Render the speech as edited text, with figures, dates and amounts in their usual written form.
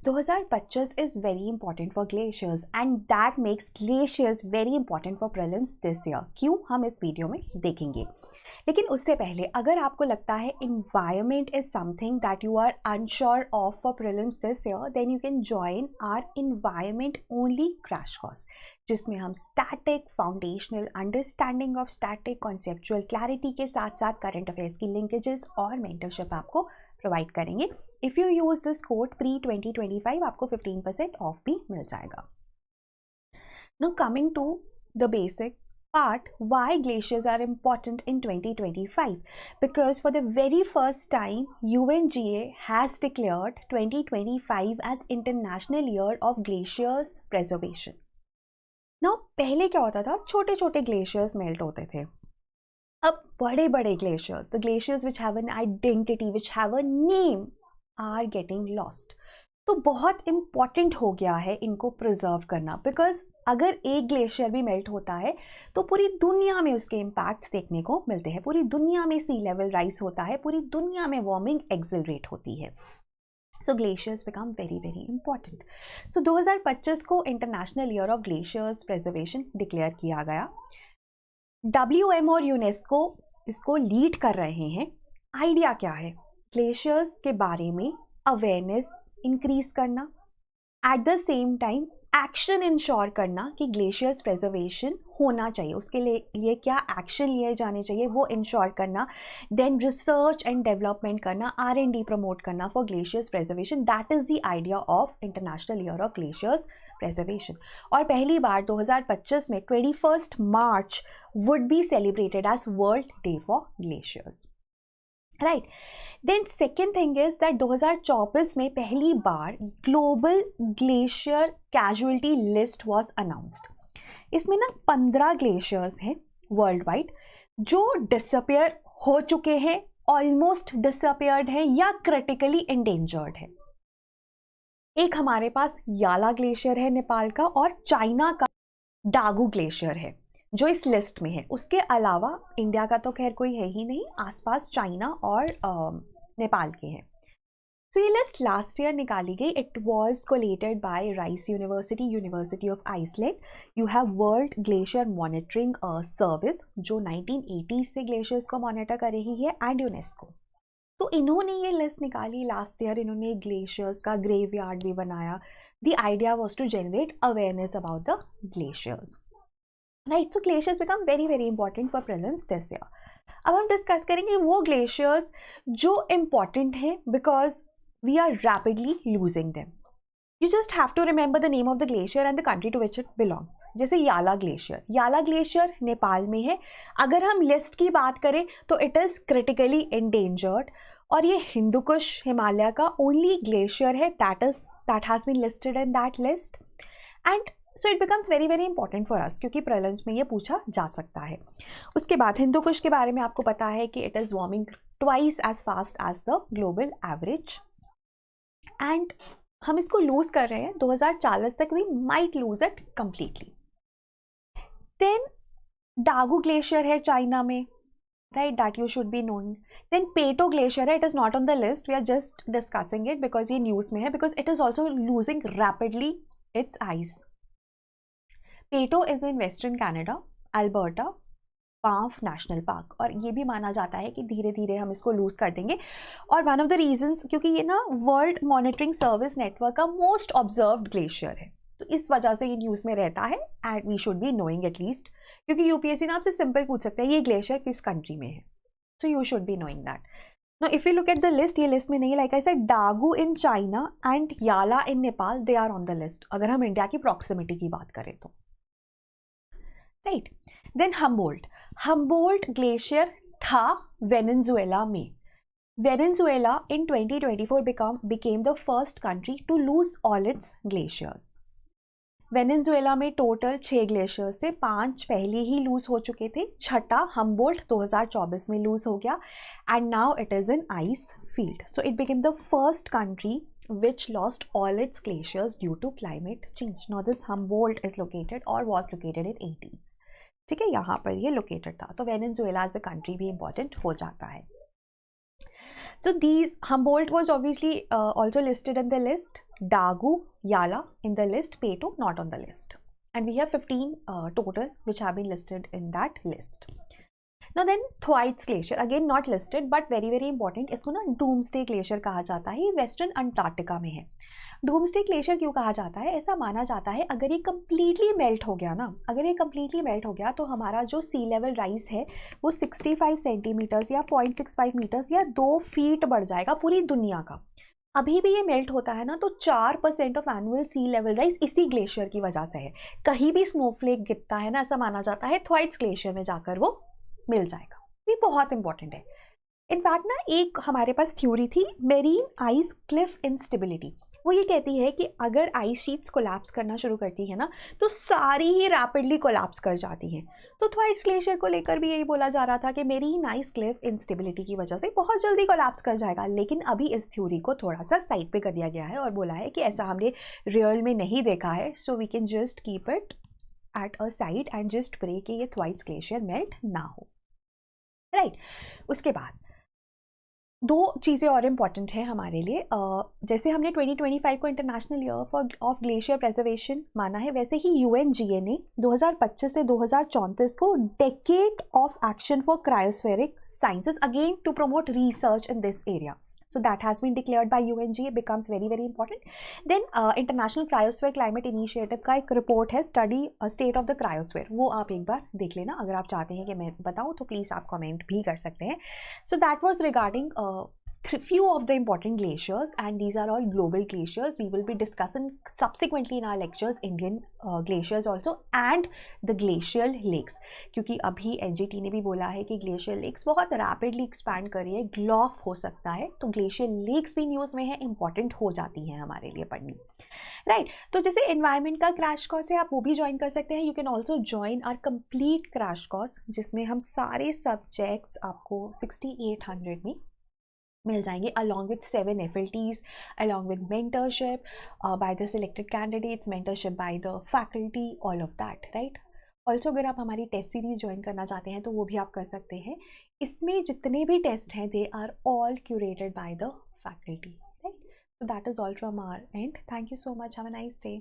2025 is very important for glaciers and that makes glaciers very important for prelims this year. क्यों, हम इस video में देखेंगे. लेकिन उससे पहले अगर आपको लगता है environment is something that you are unsure of for prelims this year, then you can join our environment only crash course, जिसमें हम static, foundational understanding of static, conceptual clarity के साथ साथ current affairs की linkages और mentorship आपको provide करेंगे. If you use this code pre 2025 आपको 15% ऑफ भी मिल जाएगा. Now coming to the basic part, why glaciers are important in 2025, because for the very first time UNGA has declared 2025 as International Year of Glaciers Preservation. Now पहले क्या होता था, छोटे छोटे ग्लेशियर्स मेल्ट होते थे. अब बड़े बड़े glaciers, the glaciers which have an identity, which have a name, are getting lost. तो बहुत इम्पॉर्टेंट हो गया है इनको प्रिजर्व करना, बिकॉज अगर एक ग्लेशियर भी मेल्ट होता है तो पूरी दुनिया में उसके इम्पैक्ट्स देखने को मिलते हैं. पूरी दुनिया में सी लेवल राइज होता है, पूरी दुनिया में वार्मिंग एक्सेलरेट होती है. So glaciers become very very important. So 2025 को international year of glaciers preservation declare किया गया. WM और यूनेस्को इसको लीड कर रहे हैं. आइडिया क्या है? ग्लेशियर्स के बारे में अवेयरनेस इंक्रीज करना, at the same time action ensure करना कि ग्लेशियर्स प्रिजर्वेशन होना चाहिए, उसके लिए क्या एक्शन लिए जाने चाहिए वो इंश्योर करना. देन रिसर्च एंड डेवलपमेंट करना, R&D प्रमोट करना for glaciers preservation. That is the idea of international year of glaciers preservation. और पहली बार 2025 में 21 March would be celebrated as world day for glaciers. Right. Then second thing is that 2024 में पहली बार global glacier casualty list was announced. इसमें ना 15 glaciers हैं वर्ल्ड वाइड जो डिसअपियर हो चुके हैं, ऑलमोस्ट डिसअपियर्ड है या क्रिटिकली इंडेंजर्ड है. एक हमारे पास याला ग्लेशियर है नेपाल का, और चाइना का डागू ग्लेशियर है जो इस लिस्ट में है. उसके अलावा इंडिया का तो खैर कोई है ही नहीं, आसपास चाइना और नेपाल के हैं. सो ये लिस्ट लास्ट ईयर निकाली गई. It was collated by Rice University, University of Iceland. You have world glacier monitoring service जो 1980 से ग्लेशियर्स को मॉनिटर कर रही है, एंड यूनेस्को. तो इन्होंने ये लिस्ट निकाली लास्ट ईयर. इन्होंने ग्लेशियर्स का ग्रेवयार्ड भी बनाया. The idea was to generate awareness about the glaciers. Right. So glaciers become very very important for prelims this year. अब हम डिस्कस करेंगे वो ग्लेशियर्स जो इम्पॉर्टेंट हैं because we are rapidly losing them. You just have to remember the name of the glacier and the country to which it belongs. जैसे Yala glacier. याला glacier Nepal में है. अगर हम लिस्ट की बात करें तो इट इज़ क्रिटिकली इंडेंजर्ड, और ये हिंदुकुश हिमालय का ओनली ग्लेशियर है that has been listed in that list. And so it becomes very very important for us, क्योंकि प्रीलिम्स में ये पूछा जा सकता है. उसके बाद हिंदुकुश के बारे में आपको पता है कि it is warming twice as fast as the global average, and हम इसको लूज कर रहे हैं. 2040 तक we might lose it completely. Then Dagu glacier है चाइना में, right, that you should be knowing. Then Peyto glacier है. It is not on the list, we are just discussing it because ये news में है, because it is also losing rapidly its ice. Peyto is in western Canada, Alberta, Banff national park, और ये भी माना जाता है कि धीरे धीरे हम इसको लूज कर देंगे. और वन ऑफ द रीजंस, क्योंकि ये ना वर्ल्ड मॉनिटरिंग सर्विस नेटवर्क का मोस्ट ऑब्जर्व्ड ग्लेशियर है, तो इस वजह से ये न्यूज़ में रहता है. And we should be knowing at least, क्योंकि यूपीएससी ना आपसे सिंपल पूछ सकते हैं ये ग्लेशियर किस कंट्री में है. So you should be knowing that. Now, if you look at the list, ये लिस्ट में नहीं. Like I said, Dagu in China and Yala in Nepal, they are on the list अगर हम इंडिया की प्रॉक्सिमिटी की बात करें तो. राइट. देन हम्बोल्ट ग्लेशियर था वेनेजुएला में. Venezuela in 2024 became the first country to lose all its glaciers. Venezuela में टोटल 6 ग्लेशियर से 5 पहले ही लूज हो चुके थे. छठा हम्बोल्ट 2024 में लूज हो गया, and now it is in ice field. So it became the first country which lost all its glaciers due to climate change. Now this Humboldt is located or was located in 80s. ठीक है, यहाँ पर ये located था. तो Venezuela as a country भी important हो जाता है. So these Humboldt was obviously also listed in the list, Dagu, Yala in the list, Peto not on the list, and we have 15 total which have been listed in that list. Now then Thwaites Glacier again not listed but very very important, इसको ना doomsday glacier कहा जाता है, ये western Antarctica में है। Doomsday glacier क्यों कहा जाता है? ऐसा माना जाता है अगर ये कम्प्लीटली मेल्ट हो गया ना, अगर ये कम्प्लीटली मेल्ट हो गया तो हमारा जो सी लेवल राइज है वो 65 सेंटीमीटर्स या 0.65 मीटर्स या 2 फीट बढ़ जाएगा पूरी दुनिया का। अभी भी ये मेल्ट होता है ना तो 4% of annual sea level rise इसी ग्लेशियर की वजह से है। कहीं भी स्नोफ्लेक गिरता है ना, ऐसा माना जाता है थ्वाइट्स ग्लेशियर में जाकर वो मिल जाएगा। ये बहुत इंपॉर्टेंट है। इनफैक्ट ना एक हमारे पास थ्योरी थी मेरीन आइस क्लिफ इंस्टेबिलिटी, वो ये कहती है कि अगर आइस शीट्स कोलैप्स करना शुरू करती है ना तो सारी ही रैपिडली कोलैप्स कर जाती हैं। तो थ्वाइट्स ग्लेशियर को लेकर भी यही बोला जा रहा था कि मेरीन आइस क्लिफ इंस्टेबिलिटी की वजह से बहुत जल्दी कोलैप्स कर जाएगा, लेकिन अभी इस थ्योरी को थोड़ा सा साइड पे कर दिया गया है और बोला है कि ऐसा हमने रियल में नहीं देखा है, so we can just keep it at a side and just pray कि ये थ्वाइट्स ग्लेशियर मेल्ट ना हो, राइट। उसके बाद 2 चीज़ें और इम्पॉर्टेंट है हमारे लिए। जैसे हमने 2025 को international year of glacier preservation माना है, वैसे ही UNGA ने 2025 से 2034 को decade of action for cryospheric sciences again to promote research in this area. So that has been declared by UNGA, becomes very very important. Then International Cryosphere Climate Initiative का एक report है, steady state of the cryosphere, वो आप एक बार देख लेना। अगर आप चाहते हैं कि मैं बताऊँ तो प्लीज़ आप कमेंट भी कर सकते हैं। So that was regarding few of the important glaciers and these are all global glaciers. We will be discussing subsequently in our lectures Indian glaciers also and the glacial lakes, क्योंकि अभी NGT ने भी बोला है कि glacial lakes बहुत rapidly expand कर रही है, ग्लॉफ हो सकता है, तो glacial lakes भी न्यूज़ में है, important हो जाती हैं हमारे लिए पढ़नी, राइट। तो जैसे एनवायरनमेंट का क्रैश कोर्स है, आप वो भी ज्वाइन कर सकते हैं। You can also join are complete crash course, जिसमें हम सारे सब्जेक्ट्स आपको 6800 में मिल जाएंगे, along with 7 FLTs, along with mentorship by the selected candidates, mentorship by the faculty, all of that, right? Also अगर आप हमारी टेस्ट सीरीज ज्वाइन करना चाहते हैं तो वो भी आप कर सकते हैं। इसमें जितने भी टेस्ट हैं they are all curated by the faculty, right. So that is all from our end. Thank you so much. Have a nice day.